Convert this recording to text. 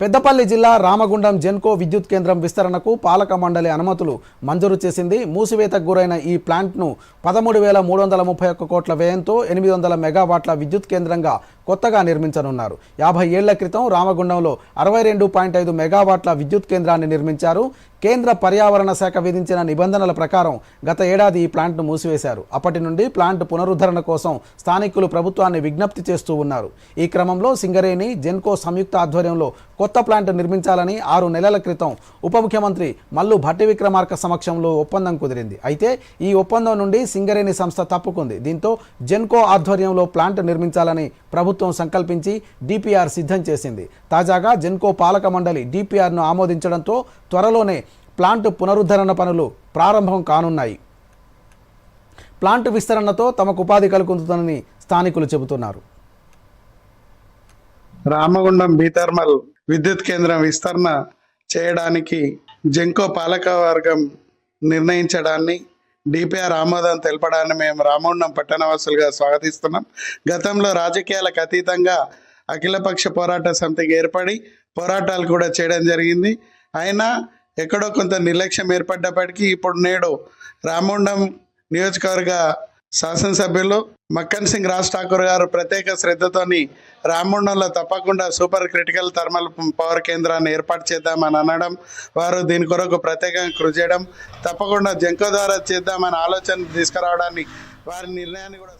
పెద్దపల్లి జిల్లా రామగుండం జెన్కో విద్యుత్ కేంద్రం విస్తరణకు పాలక మండలి అనుమతులు మంజూరు చేసింది. మూసివేతకు గురైన ఈ ప్లాంట్ను 13,331 కోట్ల వ్యయంతో 800 మెగావాట్ల విద్యుత్ కేంద్రంగా కొత్తగా నిర్మించనున్నారు. 50 ఏళ్ల క్రితం రామగుండంలో 62.5 మెగావాట్ల విద్యుత్ కేంద్రాన్ని నిర్మించారు. కేంద్ర పర్యావరణ శాఖ విధించిన నిబంధనల ప్రకారం గత ఏడాది ఈ ప్లాంట్ను మూసివేశారు. అప్పటి నుండి ప్లాంట్ పునరుద్ధరణ కోసం స్థానికులు ప్రభుత్వాన్ని విజ్ఞప్తి చేస్తూ ఉన్నారు. ఈ క్రమంలో సింగరేణి జెన్కో సంయుక్త ఆధ్వర్యంలో కొత్త ప్లాంట్ నిర్మించాలని 6 నెలల క్రితం ఉప ముఖ్యమంత్రి మల్లు భట్టి విక్రమార్క సమక్షంలో ఒప్పందం కుదిరింది. అయితే ఈ ఒప్పందం నుండి సింగరేణి సంస్థ తప్పుకుంది. దీంతో జెన్కో ఆధ్వర్యంలో ప్లాంట్ నిర్మించాలని ప్రభుత్వం సంకల్పించి డిపిఆర్ సిద్ధం చేసింది. తాజాగా జెన్కో పాలక మండలి డిపిఆర్ను ఆమోదించడంతో త్వరలోనే ప్లాంట్ పునరుద్ధరణ పనులు ప్రారంభం కానున్నాయి. ప్లాంట్ విస్తరణతో తమకు ఉపాధి కలుగుతుందని స్థానికులు చెబుతున్నారు. రామగుండం బీథర్మల్ విద్యుత్ కేంద్రం విస్తరణ చేయడానికి జెన్కో పాలక వర్గం నిర్ణయించడాన్ని డిపిఆర్ ఆమోదం తెలపడాన్ని మేము రామగుండం పట్టణవాసులుగా స్వాగతిస్తున్నాం. గతంలో రాజకీయాలకు అతీతంగా అఖిలపక్ష పోరాట సమితికి ఏర్పడి పోరాటాలు కూడా చేయడం జరిగింది. అయినా ఎక్కడో కొంత నిర్లక్ష్యం ఏర్పడ్డప్పటికీ ఇప్పుడు నేడు రామగుండం నియోజకవర్గ శాసనసభ్యులు మక్కన్ సింగ్ రాజ్ ఠాకూర్ గారు ప్రత్యేక శ్రద్ధతోని రామగుండంలో తప్పకుండా సూపర్ క్రిటికల్ థర్మల్ పవర్ కేంద్రాన్ని ఏర్పాటు చేద్దామని అనడం, వారు దీని కొరకు ప్రత్యేకంగా కృషి చేయడం, తప్పకుండా జెన్కో ద్వారా చేద్దామని ఆలోచన తీసుకురావడాన్ని వారి నిర్ణయాన్ని కూడా